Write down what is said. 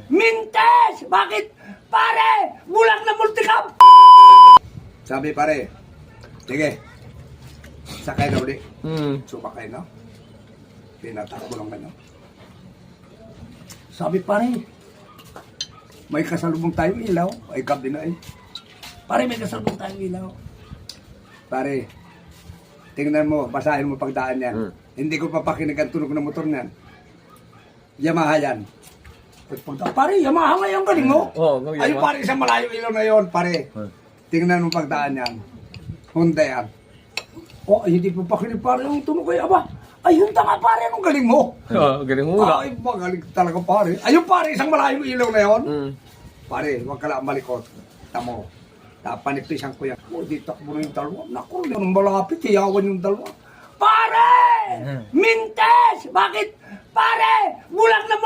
Mintes! Bakit? Pare! Bulag na multicam! Sabi pare, sige, sakay na uli. Sumakay na. Pinatakbo lang kayo. Sabi pare, may kasalubong tayong ilaw. Ay, gabi na eh. Pare, may kasalubong tayong ilaw. Pare, tingnan mo, basahin mo pagdaan yan. Hindi ko papakinig ang tunog ng motor niyan. Yamaha yan. Pare, Yamaha nga yung galing mo. Ay, pare, isang malayo ilaw na yon, pare. Tingnan mo pagdaan yan. Honda yan. Oh, ay, hindi pa pakinig pare yung tunog ko. Aba, ayun tanga pare, anong galing mo? Galing mo na. Ay, magaling talaga pare. Ayun pare, isang malayong ilaw na yon. Pare, huwag ka lang malikot. Tamo, tapanipisan ko yan. O, di takbo na yung dalawa. Naku, yung malapit, hiyawan yung dalawa. Pare! Mintes! Bakit? Pare! Bulag na